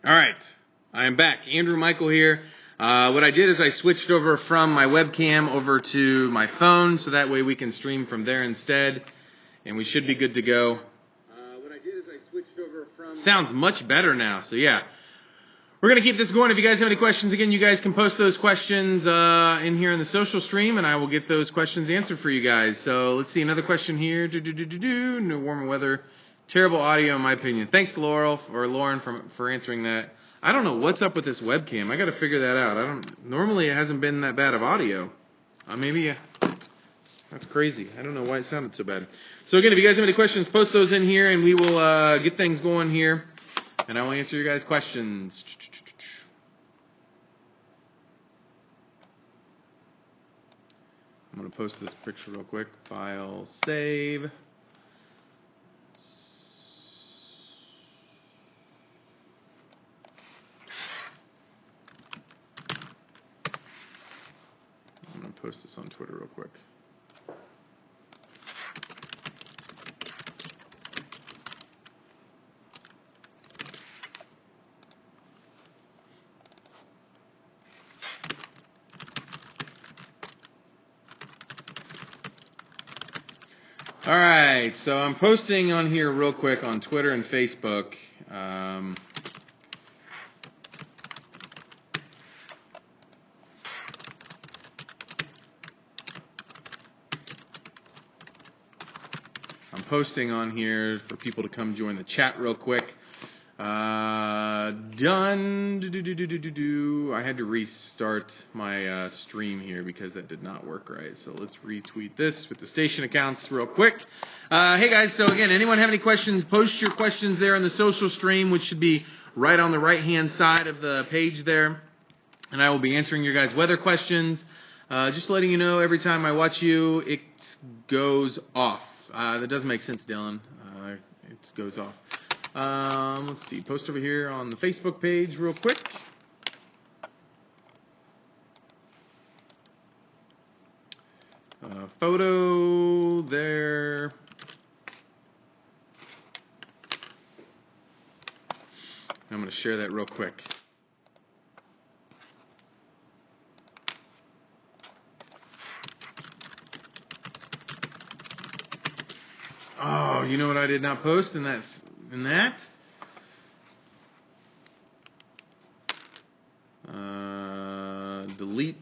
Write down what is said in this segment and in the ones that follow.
All right, I am back. Andrew Michael here. What I did is I switched over from my webcam over to my phone, so that way we can stream from there instead, and we should be good to go. What I did is I switched over from... Sounds much better now, so yeah. We're going to keep this going. If you guys have any questions, again, you guys can post those questions in here in the social stream, and I will get those questions answered for you guys. So let's see, another question here. No warmer weather. Terrible audio, in my opinion. Thanks, Lauren, for answering that. I don't know what's up with this webcam. I got to figure that out. Normally, it hasn't been that bad of audio. Maybe that's crazy. I don't know why it sounded so bad. So again, if you guys have any questions, post those in here, and we will get things going here, and I will answer your guys' questions. I'm going to post this picture real quick. File, save. Post this on Twitter real quick. All right, so I'm posting on here real quick on Twitter and Facebook. Posting on here for people to come join the chat real quick. Done. I had to restart my stream here because that did not work right. So let's retweet this with the station accounts real quick. Hey guys, so again, anyone have any questions? Post your questions there on the social stream, which should be right on the right-hand side of the page there. And I will be answering your guys' weather questions. Just letting you know, every time I watch you, it goes off. That doesn't make sense, Dylan. It goes off. Let's see. Post over here on the Facebook page real quick. Photo there. I'm going to share that real quick. Oh, you know what I did not post in that? Delete.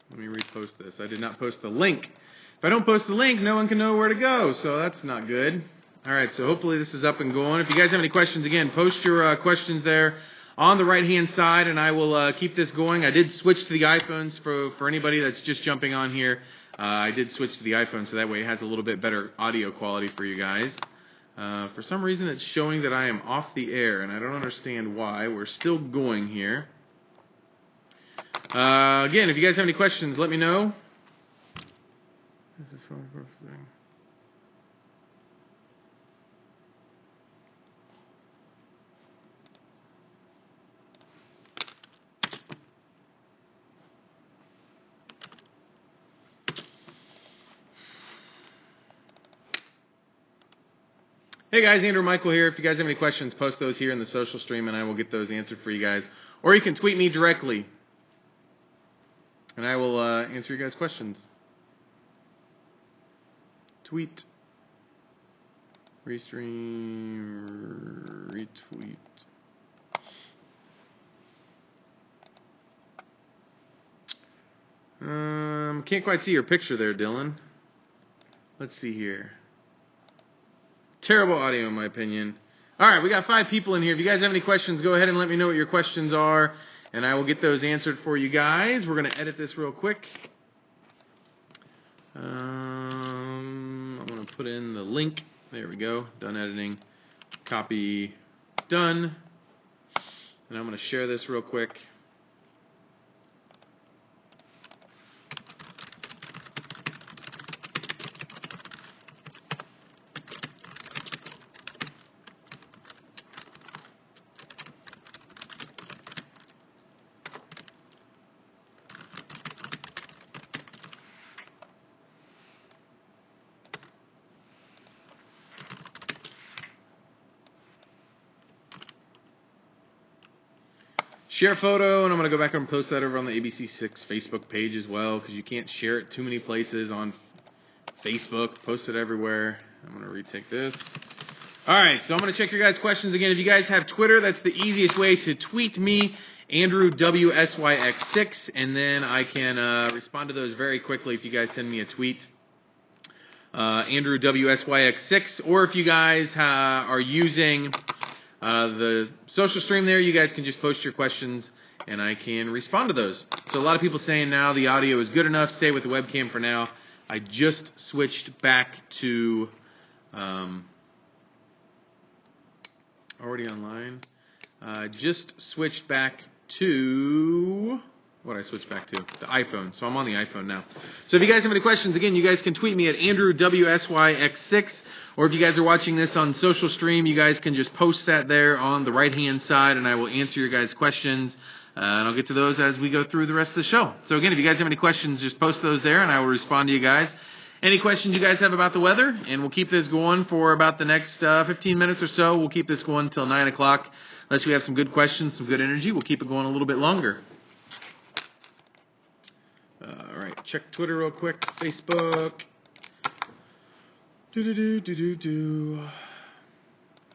Let me repost this. I did not post the link. If I don't post the link, no one can know where to go, so that's not good. All right, so hopefully this is up and going. If you guys have any questions, again, post your questions there on the right-hand side, and I will keep this going. I did switch to the iPhones for anybody that's just jumping on here. I did switch to the iPhone, so that way it has a little bit better audio quality for you guys. For some reason, it's showing that I am off the air, and I don't understand why. We're still going here. Again, if you guys have any questions, let me know. Hey guys, Andrew Michael here. If you guys have any questions, post those here in the social stream and I will get those answered for you guys. Or you can tweet me directly and I will answer your guys' questions. Tweet. Restream. Retweet. Can't quite see your picture there, Dylan. Let's see here. Terrible audio, in my opinion. All right, we got 5 people in here. If you guys have any questions, go ahead and let me know what your questions are, and I will get those answered for you guys. We're going to edit this real quick. I'm going to put in the link. There we go. Done editing. Copy. Done. And I'm going to share this real quick. Share photo, and I'm going to go back and post that over on the ABC6 Facebook page as well, because you can't share it too many places on Facebook. Post it everywhere. I'm going to retake this. All right, so I'm going to check your guys' questions again. If you guys have Twitter, that's the easiest way to tweet me, Andrew WSYX6, and then I can respond to those very quickly if you guys send me a tweet. Andrew WSYX6, or if you guys are using the social stream there, you guys can just post your questions and I can respond to those. So a lot of people saying now the audio is good enough, stay with the webcam for now. I just switched back to already online. Just switched back to what I switched back to? The iPhone. So I'm on the iPhone now. So if you guys have any questions, again, you guys can tweet me at AndrewWSYX6. Or if you guys are watching this on social stream, you guys can just post that there on the right-hand side, and I will answer your guys' questions. And I'll get to those as we go through the rest of the show. So again, if you guys have any questions, just post those there, and I will respond to you guys. Any questions you guys have about the weather? And we'll keep this going for about the next 15 minutes or so. We'll keep this going until 9 o'clock. Unless we have some good questions, some good energy, we'll keep it going a little bit longer. All right, check Twitter real quick, Facebook. I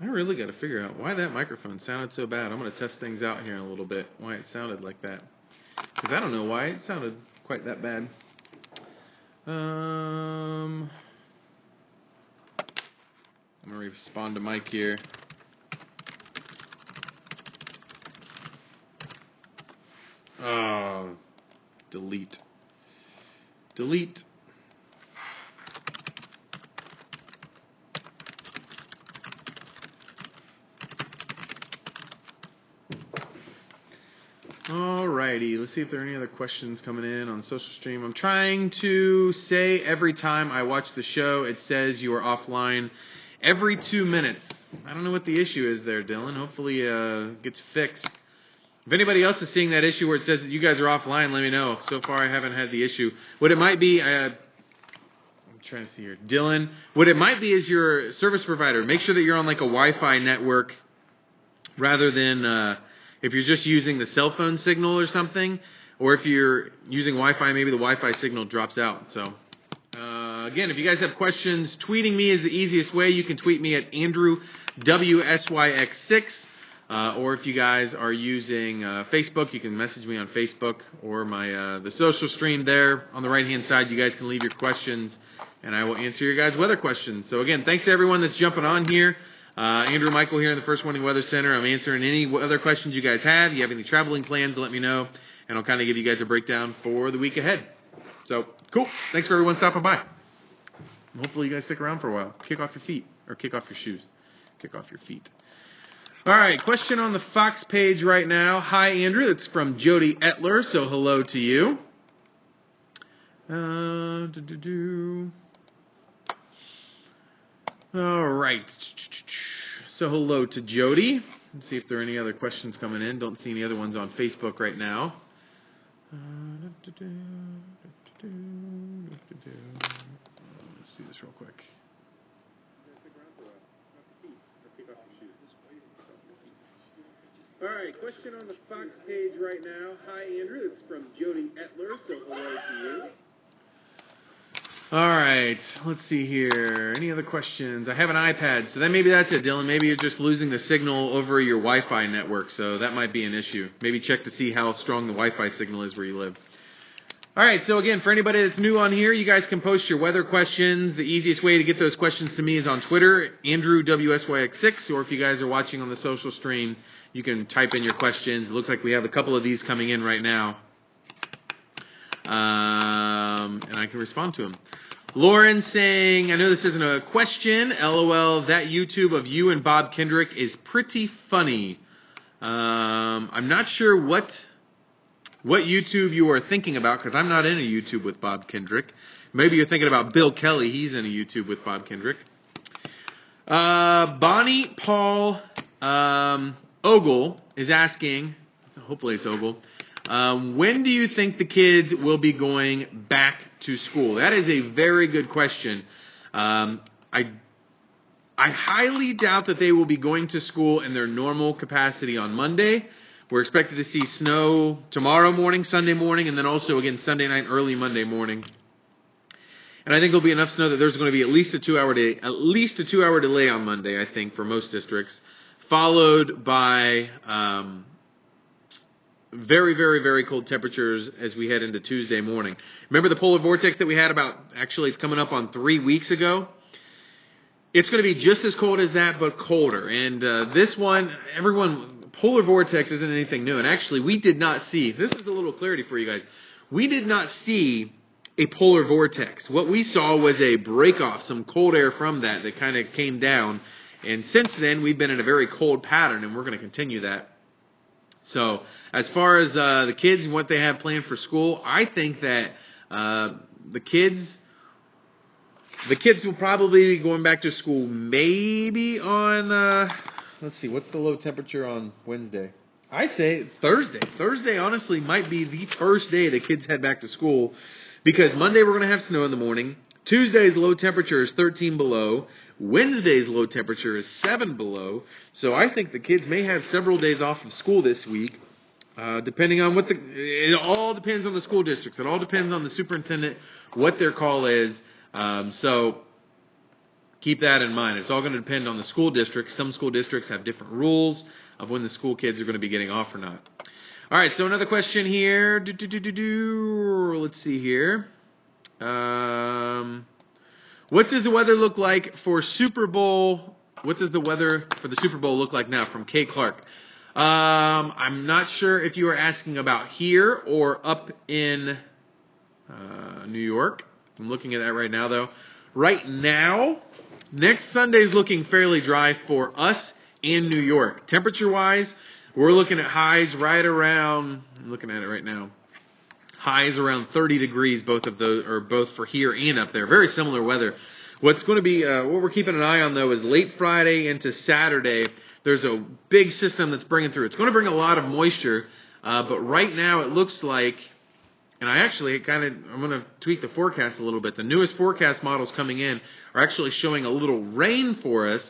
really got to figure out why that microphone sounded so bad. I'm going to test things out here in a little bit, why it sounded like that. Because I don't know why it sounded quite that bad. I'm going to respond to Mike here. Oh, delete. Delete. Alrighty, let's see if there are any other questions coming in on social stream. I'm trying to say every time I watch the show, it says you are offline every 2 minutes. I don't know what the issue is there, Dylan. Hopefully it gets fixed. If anybody else is seeing that issue where it says that you guys are offline, let me know. So far, I haven't had the issue. What it might be, I'm trying to see here. Dylan, what it might be is your service provider. Make sure that you're on like a Wi-Fi network rather than if you're just using the cell phone signal or something. Or if you're using Wi-Fi, maybe the Wi-Fi signal drops out. So, again, if you guys have questions, tweeting me is the easiest way. You can tweet me at AndrewWSYX6. Or if you guys are using Facebook, you can message me on Facebook or my the social stream there on the right-hand side. You guys can leave your questions, and I will answer your guys' weather questions. So, again, thanks to everyone that's jumping on here. Andrew Michael here in the First Warning Weather Center. I'm answering any other questions you guys have. If you have any traveling plans, let me know, and I'll kind of give you guys a breakdown for the week ahead. So, cool. Thanks for everyone stopping by. Hopefully you guys stick around for a while. Kick off your feet, or kick off your shoes. Kick off your feet. All right, question on the Fox page right now. Hi, Andrew. That's from Jody Etler, so hello to you. All right. So hello to Jody. Let's see if there are any other questions coming in. Don't see any other ones on Facebook right now. Let's see this real quick. All right, question on the Fox page right now. Hi, Andrew. It's from Jody Etler, so hello to you. All right, let's see here. Any other questions? I have an iPad, so then maybe that's it, Dylan. Maybe you're just losing the signal over your Wi-Fi network, so that might be an issue. Maybe check to see how strong the Wi-Fi signal is where you live. All right, so again, for anybody that's new on here, you guys can post your weather questions. The easiest way to get those questions to me is on Twitter, AndrewWSYX6, or if you guys are watching on the social stream, you can type in your questions. It looks like we have a couple of these coming in right now, and I can respond to them. Lauren saying, I know this isn't a question, LOL, that YouTube of you and Bob Kendrick is pretty funny. I'm not sure what YouTube you are thinking about, because I'm not in a YouTube with Bob Kendrick. Maybe you're thinking about Bill Kelly. He's in a YouTube with Bob Kendrick. Bonnie Paul Ogle is asking, hopefully it's Ogle, when do you think the kids will be going back to school? That is a very good question. I highly doubt that they will be going to school in their normal capacity on Monday. We're expected to see snow tomorrow morning, Sunday morning, and then also again Sunday night, early Monday morning. And I think there'll be enough snow that there's going to be at least a 2-hour delay on Monday, I think, for most districts, followed by very, very, very cold temperatures as we head into Tuesday morning. Remember the polar vortex that we had it's coming up on 3 weeks ago? It's going to be just as cold as that, but colder. And this one, polar vortex isn't anything new. And actually, we did not see, this is a little clarity for you guys, we did not see a polar vortex. What we saw was a break-off, some cold air from that kind of came down. And since then, we've been in a very cold pattern, and we're going to continue that. So as far as the kids and what they have planned for school, I think that the kids will probably be going back to school maybe on, let's see, what's the low temperature on Wednesday? I say Thursday. Thursday, honestly, might be the first day the kids head back to school because Monday we're going to have snow in the morning. Tuesday's low temperature is 13 below. Wednesday's low temperature is 7 below. So I think the kids may have several days off of school this week, depending on it all depends on the school districts. It all depends on the superintendent, what their call is. So keep that in mind. It's all going to depend on the school districts. Some school districts have different rules of when the school kids are going to be getting off or not. All right, so another question here. Let's see here. What does the weather look like for Super Bowl? What does the weather for the Super Bowl look like now? From Kay Clark. I'm not sure if you are asking about here or up in New York. I'm looking at that right now, though. Right now, next Sunday is looking fairly dry for us in New York. Temperature-wise, we're looking at highs right around, I'm looking at it right now, highs around 30 degrees, both for here and up there. Very similar weather. What's going to be, what we're keeping an eye on, though, is late Friday into Saturday, there's a big system that's bringing through. It's going to bring a lot of moisture, but right now it looks like, and I'm going to tweak the forecast a little bit. The newest forecast models coming in are actually showing a little rain for us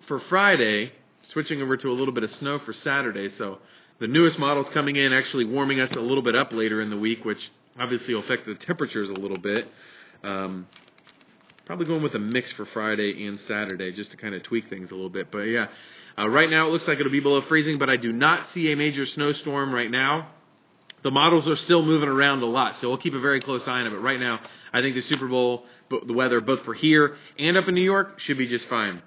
for Friday, switching over to a little bit of snow for Saturday. So the newest models coming in actually warming us a little bit up later in the week, which obviously will affect the temperatures a little bit. Probably going with a mix for Friday and Saturday just to kind of tweak things a little bit. But yeah, right now it looks like it'll be below freezing, but I do not see a major snowstorm right now. The models are still moving around a lot, so we'll keep a very close eye on it. But right now, I think the Super Bowl, the weather, both for here and up in New York, should be just fine.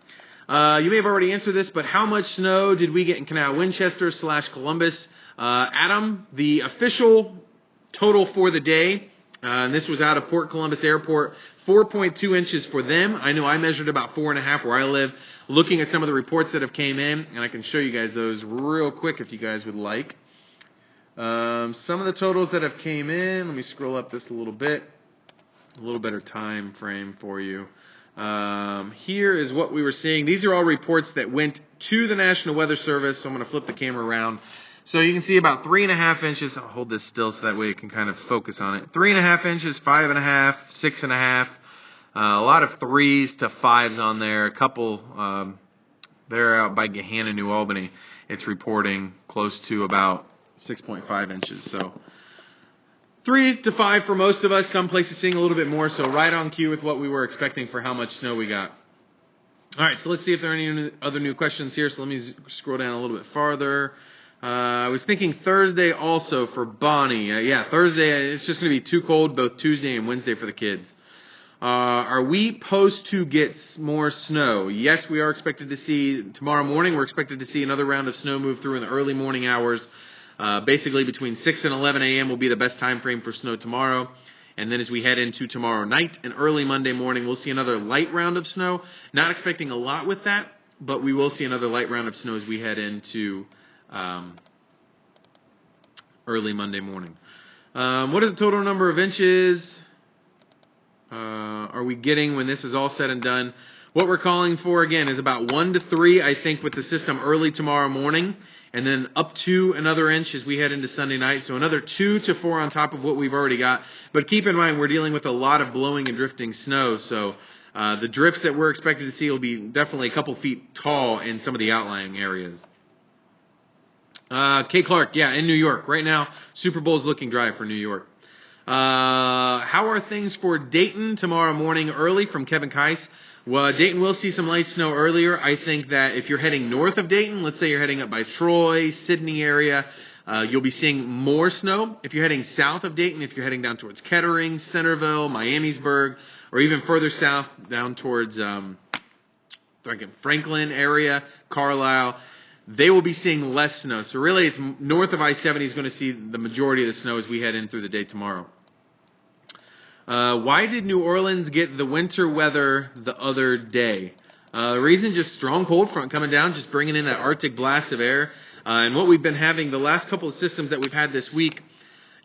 You may have already answered this, but how much snow did we get in Canal Winchester / Columbus? Adam, the official total for the day, and this was out of Port Columbus Airport, 4.2 inches for them. I know I measured about 4.5 where I live, looking at some of the reports that have came in, and I can show you guys those real quick if you guys would like. Some of the totals that have came in, let me scroll up this a little bit, a little better time frame for you. Here is what we were seeing. These are all reports that went to the National Weather Service, so I'm going to flip the camera around. So you can see about 3.5 inches. I'll hold this still so that way you can kind of focus on it. 3.5 inches, 5.5, 6.5. A lot of 3s to 5s on there. A couple, they're out by Gahanna, New Albany. It's reporting close to about 6.5 inches. So 3 to 5 for most of us. Some places seeing a little bit more. So right on cue with what we were expecting for how much snow we got. All right, so let's see if there are any other new questions here. So let me scroll down a little bit farther. I was thinking Thursday also for Bonnie. Yeah, Thursday, it's just going to be too cold both Tuesday and Wednesday for the kids. Are we supposed to get more snow? Yes, we are expected to see, tomorrow morning, we're expected to see another round of snow move through in the early morning hours. Basically between 6 and 11 a.m. will be the best time frame for snow tomorrow. And then as we head into tomorrow night and early Monday morning, we'll see another light round of snow. Not expecting a lot with that, but we will see another light round of snow as we head into early Monday morning. What is the total number of inches are we getting when this is all said and done? What we're calling for, again, is about 1 to 3, I think, with the system early tomorrow morning, and then up to another inch as we head into Sunday night. So another 2 to 4 on top of what we've already got. But keep in mind, we're dealing with a lot of blowing and drifting snow, so the drifts that we're expected to see will be definitely a couple feet tall in some of the outlying areas. Kay Clark, yeah, in New York. Right now, Super Bowl's looking dry for New York. How are things for Dayton tomorrow morning early from Kevin Keiss? Well, Dayton will see some light snow earlier. I think that if you're heading north of Dayton, let's say you're heading up by Troy, Sydney area, you'll be seeing more snow. If you're heading south of Dayton, if you're heading down towards Kettering, Centerville, Miamisburg, or even further south down towards Franklin area, Carlisle, they will be seeing less snow. So really, it's north of I-70 is going to see the majority of the snow as we head in through the day tomorrow. Why did New Orleans get the winter weather the other day? The reason, just strong cold front coming down, just bringing in that Arctic blast of air. And what we've been having the last couple of systems that we've had this week,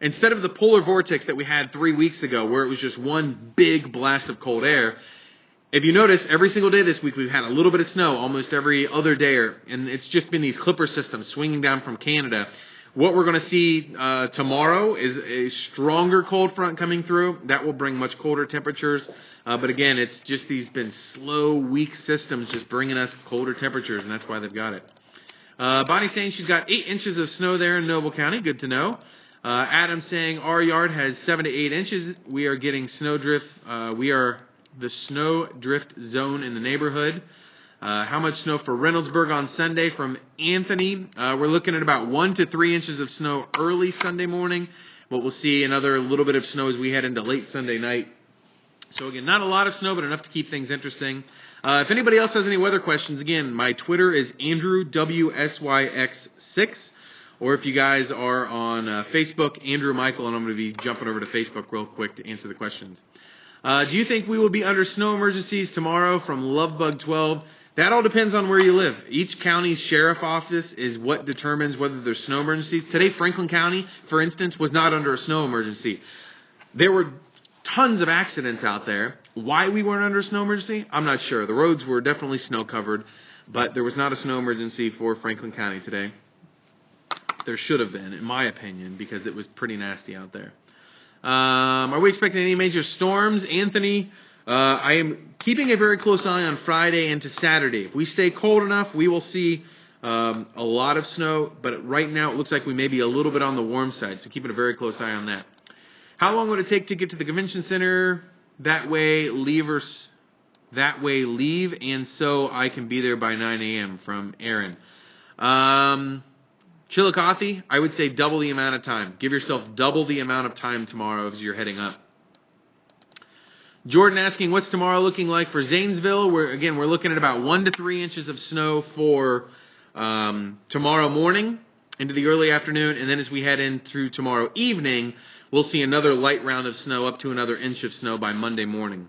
instead of the polar vortex that we had 3 weeks ago, where it was just one big blast of cold air, if you notice, every single day this week we've had a little bit of snow almost every other day, and it's just been these clipper systems swinging down from Canada. What we're going to see tomorrow is a stronger cold front coming through. That will bring much colder temperatures. But again, it's just these been slow, weak systems just bringing us colder temperatures, and that's why they've got it. Bonnie saying she's got 8 inches of snow there in Noble County. Good to know. Adam saying our yard has 7 to 8 inches. We are getting snow drift. We are the snow drift zone in the neighborhood. How much snow for Reynoldsburg on Sunday from Anthony? We're looking at about 1 to 3 inches of snow early Sunday morning, but we'll see another little bit of snow as we head into late Sunday night. So again, not a lot of snow, but enough to keep things interesting. If anybody else has any weather questions, again, my Twitter is AndrewWSYX6, or if you guys are on Facebook, Andrew Michael, and I'm going to be jumping over to Facebook real quick to answer the questions. Do you think we will be under snow emergencies tomorrow from Lovebug 12? That all depends on where you live. Each county's sheriff office is what determines whether there's snow emergencies. Today, Franklin County, for instance, was not under a snow emergency. There were tons of accidents out there. Why we weren't under a snow emergency, I'm not sure. The roads were definitely snow covered, but there was not a snow emergency for Franklin County today. There should have been, in my opinion, because it was pretty nasty out there. Are we expecting any major storms? Anthony, I am keeping a very close eye on Friday into Saturday. If we stay cold enough, we will see a lot of snow, but right now it looks like we may be a little bit on the warm side, so keeping a very close eye on that. How long would it take to get to the convention center? That way, leave, and so I can be there by 9 a.m. from Aaron. Chillicothe, I would say double the amount of time. Give yourself double the amount of time tomorrow as you're heading up. Jordan asking, what's tomorrow looking like for Zanesville? We're looking at about 1 to 3 inches of snow for tomorrow morning into the early afternoon, and then as we head in through tomorrow evening, we'll see another light round of snow up to another inch of snow by Monday morning.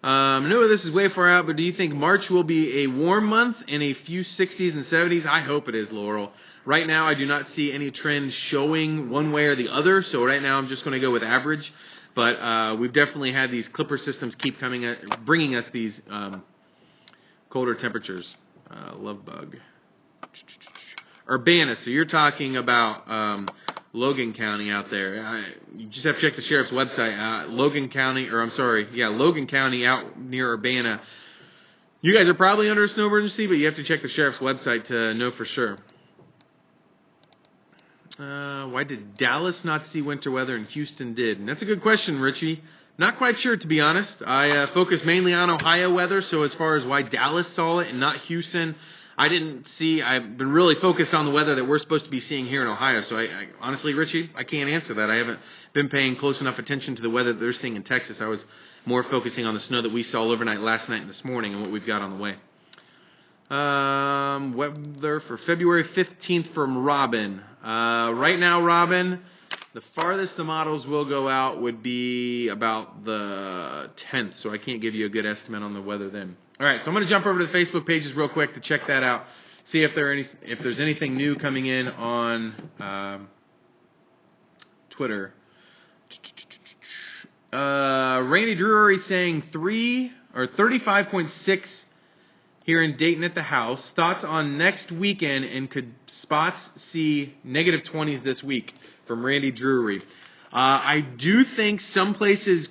I know this is way far out, but do you think March will be a warm month and a few 60s and 70s? I hope it is, Laurel. Right now, I do not see any trend showing one way or the other, so right now I'm just going to go with average. But we've definitely had these clipper systems keep bringing us these colder temperatures. Love bug. Urbana, so you're talking about Logan County out there. You just have to check the sheriff's website. Logan County out near Urbana. You guys are probably under a snow emergency, but you have to check the sheriff's website to know for sure. Why did Dallas not see winter weather and Houston did? And that's a good question, Richie. Not quite sure, to be honest. I focus mainly on Ohio weather, so as far as why Dallas saw it and not Houston, I didn't see. I've been really focused on the weather that we're supposed to be seeing here in Ohio. So I honestly, Richie, I can't answer that. I haven't been paying close enough attention to the weather that they're seeing in Texas. I was more focusing on the snow that we saw overnight last night and this morning and what we've got on the way. Weather for February 15th from Robin. Right now, Robin, the farthest the models will go out would be about the 10th. So I can't give you a good estimate on the weather then. All right, so I'm going to jump over to the Facebook pages real quick to check that out, see if there's anything new coming in on Twitter. Randy Drury saying 35.6 here in Dayton at the house. Thoughts on next weekend, and could spots see negative 20s this week from Randy Drury. I do think some places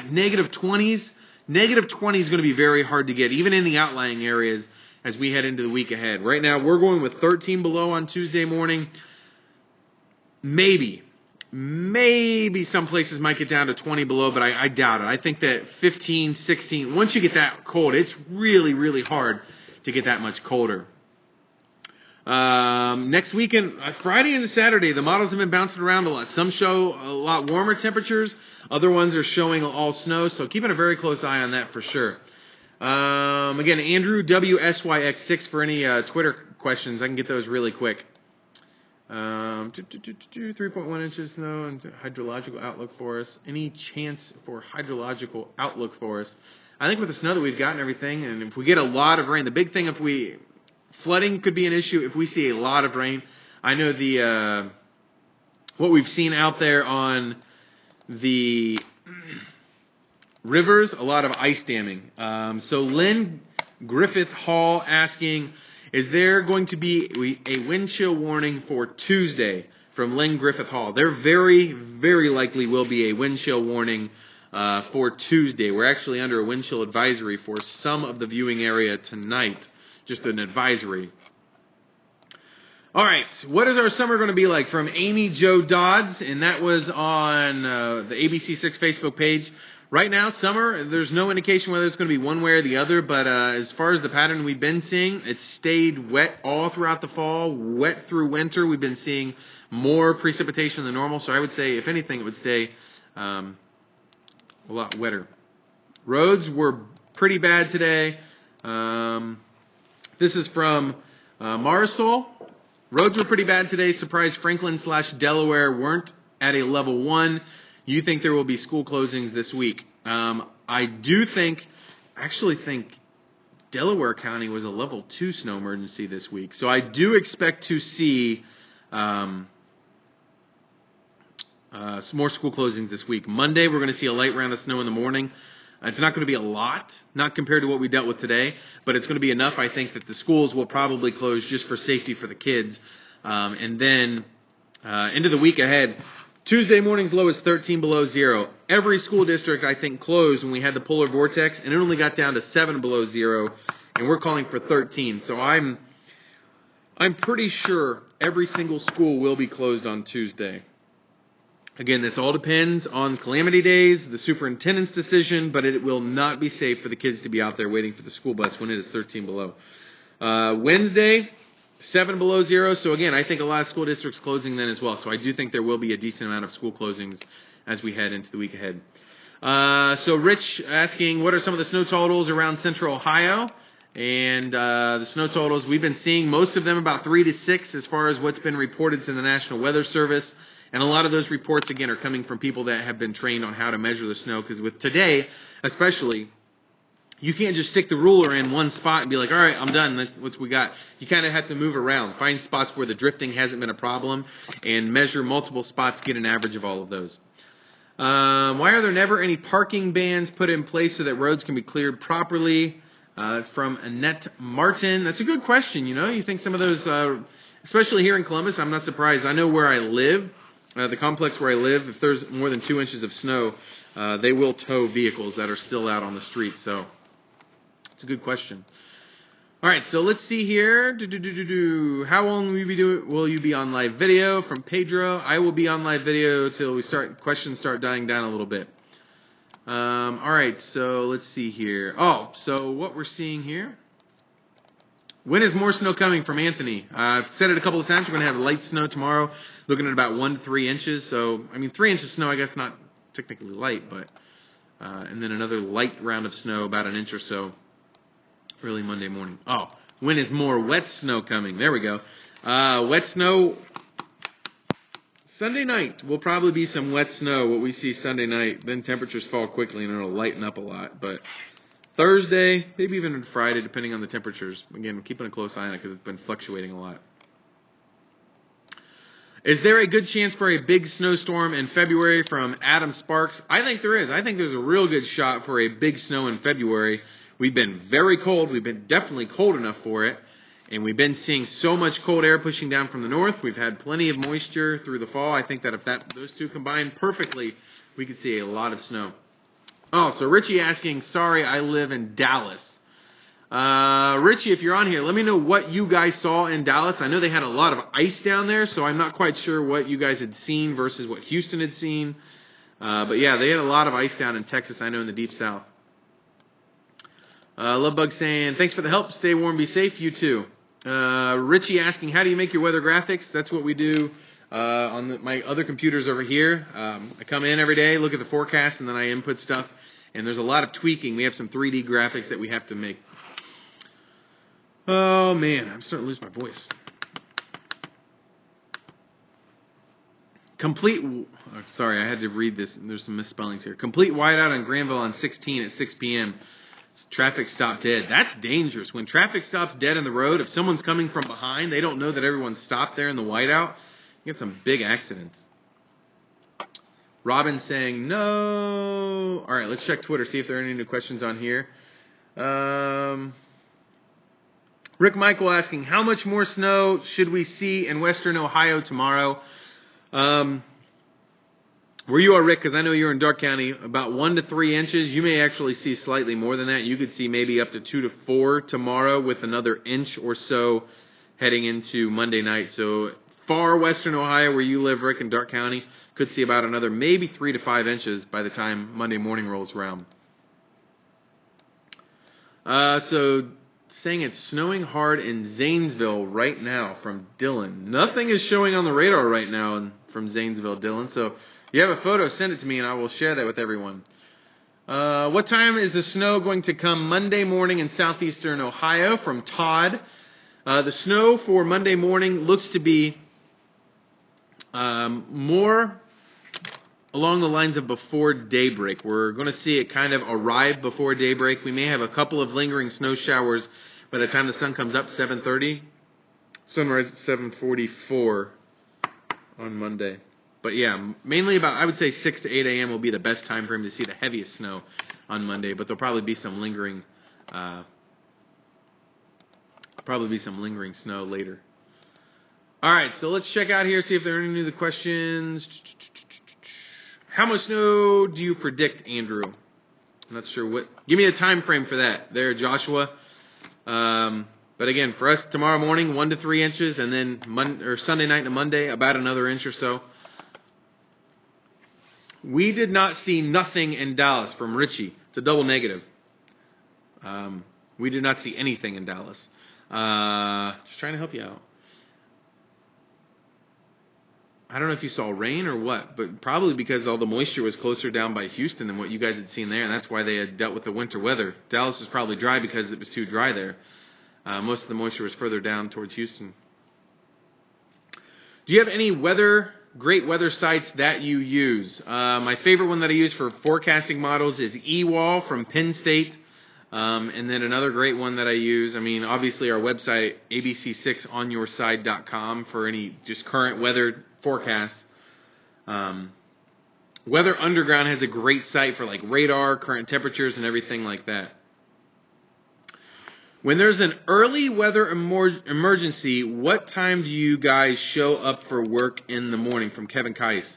negative 20s. Negative 20 is going to be very hard to get, even in the outlying areas. as we head into the week ahead. Right now, we're going with 13 below on Tuesday morning. Maybe some places might get down to 20 below, but I doubt it. I think that 15, 16, once you get that cold, it's really, really hard to get that much colder. Next weekend, Friday and Saturday, the models have been bouncing around a lot. Some show a lot warmer temperatures. Other ones are showing all snow, so keeping a very close eye on that for sure. Again, Andrew WSYX6 for any Twitter questions. I can get those really quick. 3.1 inches snow and hydrological outlook for us. Any chance for hydrological outlook for us? I think with the snow that we've got and everything, and if we get a lot of rain, the big thing flooding could be an issue if we see a lot of rain. I know what we've seen out there on the rivers, a lot of ice damming. So Lynn Griffith Hall asking, is there going to be a wind chill warning for Tuesday from Lynn Griffith Hall? There very, very likely will be a wind chill warning for Tuesday. We're actually under a wind chill advisory for some of the viewing area tonight. Just an advisory. All right, what is our summer going to be like? From Amy Jo Dodds, and that was on the ABC6 Facebook page. Right now, summer, there's no indication whether it's going to be one way or the other, but as far as the pattern we've been seeing, it's stayed wet all throughout the fall, wet through winter. We've been seeing more precipitation than normal, so I would say, if anything, it would stay a lot wetter. Roads were pretty bad today. This is from Marisol. Roads were pretty bad today. Surprised Franklin/Delaware weren't at a level 1. You think there will be school closings this week? I actually think Delaware County was a level 2 snow emergency this week. So I do expect to see some more school closings this week. Monday, we're going to see a light round of snow in the morning. It's not going to be a lot, not compared to what we dealt with today, but it's going to be enough, I think, that the schools will probably close just for safety for the kids. And then into the week ahead, Tuesday morning's low is 13 below 0. Every school district, I think, closed when we had the polar vortex, and it only got down to 7 below 0, and we're calling for 13. So I'm pretty sure every single school will be closed on Tuesday. Again, this all depends on calamity days, the superintendent's decision, but it will not be safe for the kids to be out there waiting for the school bus when it is 13 below. Wednesday, 7 below 0. So again, I think a lot of school districts closing then as well. So I do think there will be a decent amount of school closings as we head into the week ahead. So Rich asking, what are some of the snow totals around central Ohio? And the snow totals, we've been seeing most of them about 3 to 6 as far as what's been reported to the National Weather Service. And a lot of those reports, again, are coming from people that have been trained on how to measure the snow. Because with today, especially, you can't just stick the ruler in one spot and be like, all right, I'm done. That's what we got. You kind of have to move around. Find spots where the drifting hasn't been a problem and measure multiple spots, get an average of all of those. Why are there never any parking bans put in place so that roads can be cleared properly? It's from Annette Martin. That's a good question. You think some of those, especially here in Columbus, I'm not surprised. I know where I live. The complex where I live, if there's more than 2 inches of snow, they will tow vehicles that are still out on the street. So it's a good question. All right, so let's see here. How long will you be on live video? From Pedro, I will be on live video till questions start dying down a little bit. All right, so let's see here. So what we're seeing here. When is more snow coming from Anthony? I've said it a couple of times. We're going to have light snow tomorrow, looking at about 1 to 3 inches. So, 3 inches of snow, I guess not technically light, but and then another light round of snow, about 1 inch or so, early Monday morning. When is more wet snow coming? There we go. Wet snow, Sunday night will probably be some wet snow, what we see Sunday night. Then temperatures fall quickly and it'll lighten up a lot, but Thursday, maybe even Friday, depending on the temperatures. Again, we're keeping a close eye on it because it's been fluctuating a lot. Is there a good chance for a big snowstorm in February from Adam Sparks? I think there is. I think there's a real good shot for a big snow in February. We've been very cold. We've been definitely cold enough for it. And we've been seeing so much cold air pushing down from the north. We've had plenty of moisture through the fall. I think that if those two combine perfectly, we could see a lot of snow. So Richie asking, sorry, I live in Dallas. Richie, if you're on here, let me know what you guys saw in Dallas. I know they had a lot of ice down there, so I'm not quite sure what you guys had seen versus what Houston had seen. But yeah, they had a lot of ice down in Texas, I know, in the Deep South. Lovebug saying, thanks for the help. Stay warm, be safe. You too. Richie asking, how do you make your weather graphics? That's what we do on my other computers over here. I come in every day, look at the forecast, and then I input stuff. And there's a lot of tweaking. We have some 3D graphics that we have to make. Oh, man, I'm starting to lose my voice. Sorry, I had to read this. There's some misspellings here. Complete whiteout on Granville on 16 at 6 p.m. Traffic stopped dead. That's dangerous. When traffic stops dead in the road, if someone's coming from behind, they don't know that everyone's stopped there in the whiteout. You get some big accidents. Robin saying no. All right, let's check Twitter, see if there are any new questions on here. Rick Michael asking, how much more snow should we see in western Ohio tomorrow? Where you are, Rick, because I know you're in Dark County, about 1 to 3 inches. You may actually see slightly more than that. You could see maybe up to 2 to 4 tomorrow with another inch or so heading into Monday night. So far western Ohio, where you live, Rick, in Dark County, could see about another maybe 3 to 5 inches by the time Monday morning rolls around. So saying it's snowing hard in Zanesville right now from Dylan. Nothing is showing on the radar right now from Zanesville, Dylan. So if you have a photo, send it to me and I will share that with everyone. What time is the snow going to come Monday morning in southeastern Ohio? From Todd. The snow for Monday morning looks to be more along the lines of before daybreak. We're going to see it kind of arrive before daybreak. We may have a couple of lingering snow showers by the time the sun comes up, 7:30. Sunrise at 7:44 on Monday. But yeah, mainly about, I would say 6 to 8 a.m. will be the best time frame to see the heaviest snow on Monday. But there'll probably be some lingering snow later. All right, so let's check out here, see if there are any other questions. How much snow do you predict, Andrew? I'm not sure what. Give me a time frame for that there, Joshua. But again, for us tomorrow morning, 1 to 3 inches, and then Sunday night to Monday, about another inch or so. We did not see nothing in Dallas from Richie. It's a double negative. We did not see anything in Dallas. Just trying to help you out. I don't know if you saw rain or what, but probably because all the moisture was closer down by Houston than what you guys had seen there, and that's why they had dealt with the winter weather. Dallas was probably dry because it was too dry there. Most of the moisture was further down towards Houston. Do you have any great weather sites that you use? My favorite one that I use for forecasting models is eWall from Penn State. And then another great one that I use, obviously our website, abc6onyourside.com, for any just current weather forecasts. Weather Underground has a great site for like radar, current temperatures, and everything like that. When there's an early weather emergency, what time do you guys show up for work in the morning? From Kevin Kais.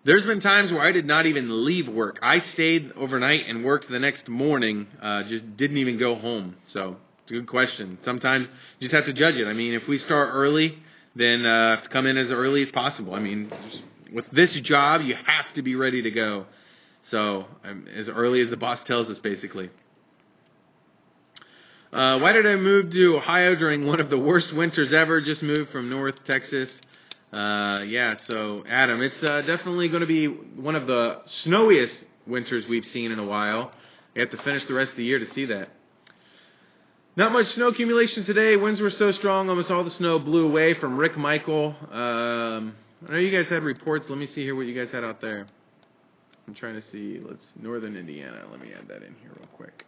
There's been times where I did not even leave work. I stayed overnight and worked the next morning, just didn't even go home. So it's a good question. Sometimes you just have to judge it. If we start early, then have to come in as early as possible. With this job, you have to be ready to go. So as early as the boss tells us, basically. Why did I move to Ohio during one of the worst winters ever? Just moved from North Texas. So Adam, it's definitely going to be one of the snowiest winters we've seen in a while. You have to finish the rest of the year to see that. Not much snow accumulation today. Winds were so strong, almost all the snow blew away. From Rick Michael. I know you guys had reports. Let me see here what you guys had out there. I'm trying to see. Northern Indiana. Let me add that in here real quick.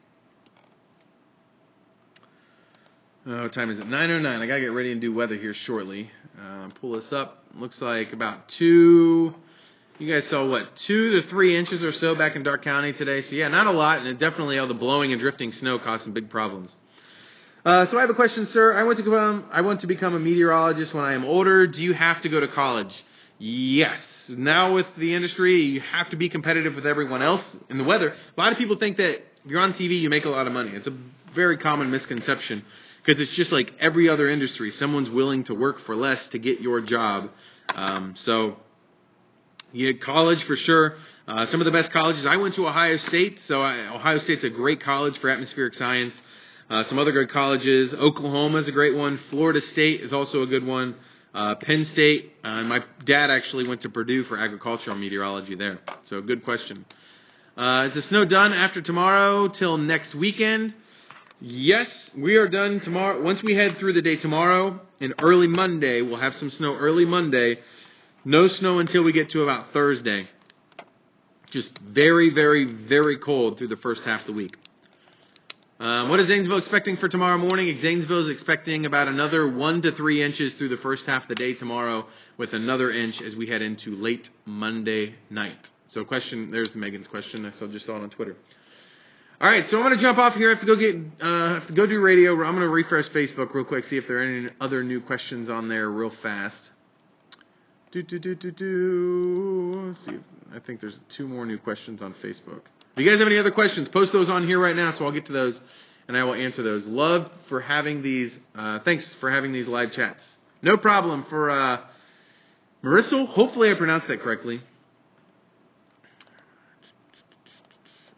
What time is it? 9:09. I got to get ready and do weather here shortly. Pull this up. Looks like about 2. You guys saw, 2 to 3 inches or so back in Dark County today. So, yeah, not a lot. And definitely all the blowing and drifting snow caused some big problems. So I have a question, sir. I want to become a meteorologist when I am older. Do you have to go to college? Yes. Now with the industry, you have to be competitive with everyone else in the weather. A lot of people think that if you're on TV, you make a lot of money. It's a very common misconception because it's just like every other industry. Someone's willing to work for less to get your job. So yeah, college for sure. Some of the best colleges. I went to Ohio State, so Ohio State's a great college for atmospheric science. Some other good colleges. Oklahoma is a great one. Florida State is also a good one. Penn State. My dad actually went to Purdue for agricultural meteorology there. So good question. Is the snow done after tomorrow till next weekend? Yes, we are done tomorrow. Once we head through the day tomorrow and early Monday, we'll have some snow early Monday. No snow until we get to about Thursday. Just very, very, very cold through the first half of the week. What is Zanesville expecting for tomorrow morning? Zanesville is expecting about another 1 to 3 inches through the first half of the day tomorrow, with another inch as we head into late Monday night. So there's Megan's question. I just saw it on Twitter. All right, so I'm going to jump off here. I have to go do radio. I'm going to refresh Facebook real quick, see if there are any other new questions on there real fast. Let's see. I think there's 2 more new questions on Facebook. If you guys have any other questions, post those on here right now, so I'll get to those and I will answer those. Love for having these. Thanks for having these live chats. No problem. For Marissa, hopefully I pronounced that correctly.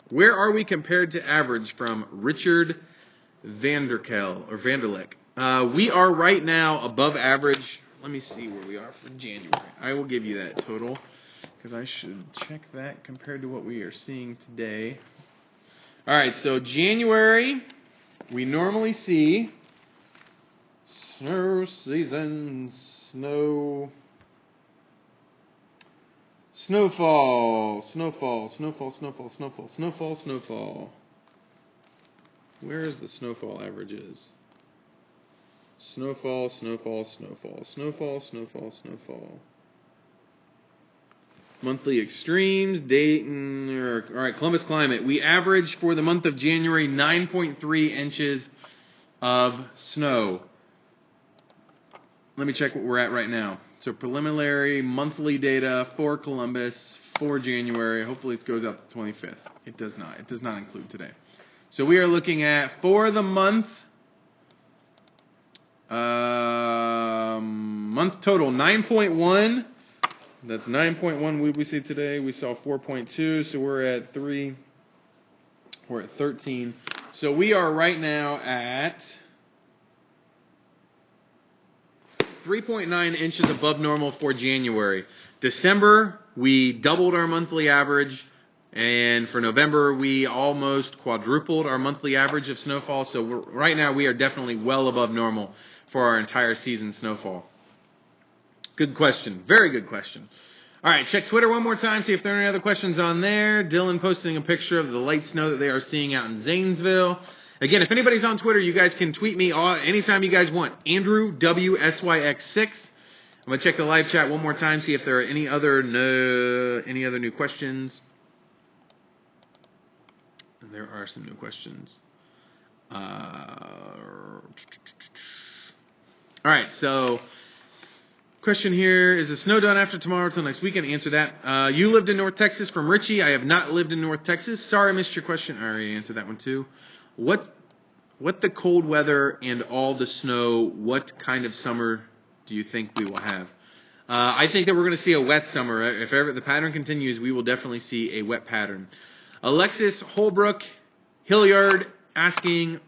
Where are we compared to average? From Richard Vanderleck. We are right now above average. Let me see where we are for January. I will give you that total because I should check that compared to what we are seeing today. All right, so January, we normally see snow season, snowfall. Where's the snowfall averages? Snowfall. Monthly extremes, Dayton, all right, Columbus climate. We average for the month of January 9.3 inches of snow. Let me check what we're at right now. So preliminary monthly data for Columbus for January. Hopefully it goes out the 25th. It does not. It does not include today. So we are looking at, for the month total, 9.1. That's 9.1 we see today. We saw 4.2, so we're at 3. We're at 13. So we are right now at 3.9 inches above normal for January. December, we doubled our monthly average. And for November, we almost quadrupled our monthly average of snowfall. So right now, we are definitely well above normal for our entire season snowfall. Good question. Very good question. All right, check Twitter one more time, see if there are any other questions on there. Dylan posting a picture of the light snow that they are seeing out in Zanesville. Again, if anybody's on Twitter, you guys can tweet me anytime you guys want. Andrew WSYX6. I'm going to check the live chat one more time, see if there are any other new questions. And there are some new questions. All right, so question here, is the snow done after tomorrow till next weekend? Answer that. You lived in North Texas from Richie. I have not lived in North Texas. Sorry I missed your question. I already answered that one too. What the cold weather and all the snow, what kind of summer do you think we will have? I think that we're going to see a wet summer. If ever the pattern continues, we will definitely see a wet pattern. Alexis Holbrook Hilliard asking,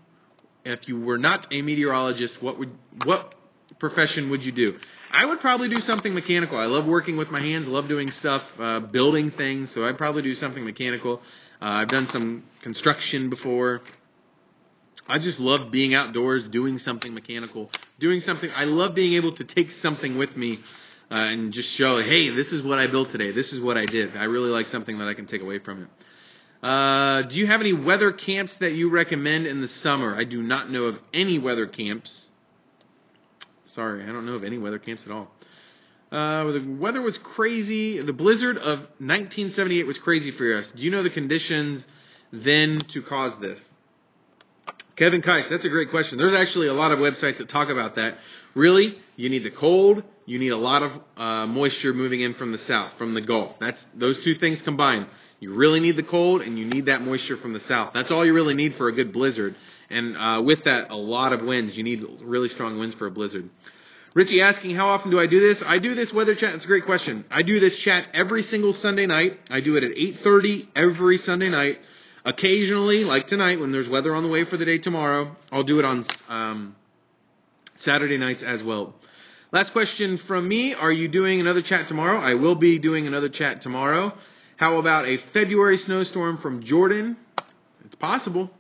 if you were not a meteorologist, what profession would you do? I would probably do something mechanical. I love working with my hands, love doing stuff, building things, so I'd probably do something mechanical. I've done some construction before. I just love being outdoors, doing something mechanical, I love being able to take something with me and just show, hey, this is what I built today. This is what I did. I really like something that I can take away from it. Do you have any weather camps that you recommend in the summer? I do not know of any weather camps. Sorry, I don't know of any weather camps at all. The weather was crazy. The blizzard of 1978 was crazy for us. Do you know the conditions then to cause this? Kevin Keiss, that's a great question. There's actually a lot of websites that talk about that. Really, you need the cold. You need a lot of moisture moving in from the south, from the Gulf. Those two things combined. You really need the cold, and you need that moisture from the south. That's all you really need for a good blizzard. And with that, a lot of winds. You need really strong winds for a blizzard. Richie asking, how often do I do this? I do this weather chat. It's a great question. I do this chat every single Sunday night. I do it at 8:30 every Sunday night. Occasionally, like tonight, when there's weather on the way for the day tomorrow, I'll do it on Saturday nights as well. Last question from me. Are you doing another chat tomorrow? I will be doing another chat tomorrow. How about a February snowstorm from Jordan? It's possible.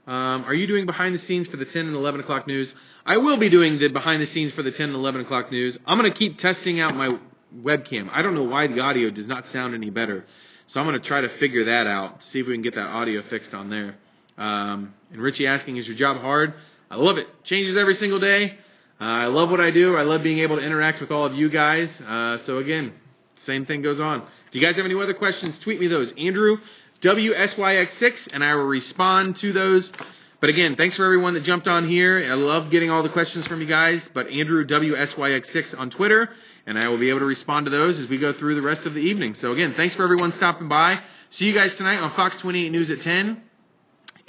Are you doing behind the scenes for the 10 and 11 o'clock news? I will be doing the behind the scenes for the 10 and 11 o'clock news. I'm going to keep testing out my webcam. I don't know why the audio does not sound any better. So I'm going to try to figure that out, see if we can get that audio fixed on there. And Richie asking, is your job hard? I love it. Changes every single day. I love what I do. I love being able to interact with all of you guys. So again, same thing goes on. If you guys have any other questions, tweet me those. Andrew, WSYX6, and I will respond to those. But again, thanks for everyone that jumped on here. I love getting all the questions from you guys. But Andrew, WSYX6 on Twitter, and I will be able to respond to those as we go through the rest of the evening. So again, thanks for everyone stopping by. See you guys tonight on Fox 28 News at 10,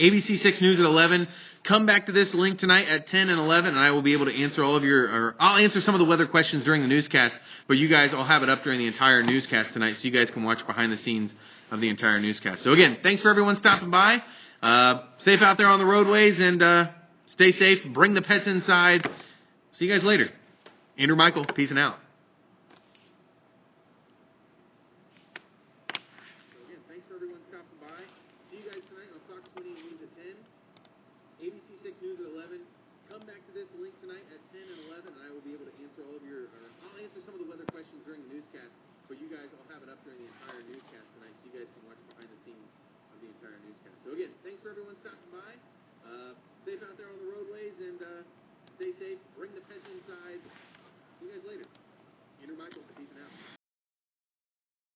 ABC 6 News at 11. Come back to this link tonight at 10 and 11, and I will be able to answer all of your, I'll answer some of the weather questions during the newscast, but you guys, I'll have it up during the entire newscast tonight, so you guys can watch behind the scenes of the entire newscast. So again, thanks for everyone stopping by. Safe out there on the roadways, and stay safe. Bring the pets inside. See you guys later. Andrew Michael, peace and out. Thanks for everyone stopping by. See you guys tonight on Fox 28 News at 10, ABC 6 News at 11. Come back to this link tonight at 10 and 11, and I will be able to answer all of your, I'll answer some of the weather questions during the newscast, but you guys, I'll have it up during the entire newscast tonight, so you guys can watch behind the scenes of the entire newscast. So again, thanks for everyone stopping by. Safe out there on the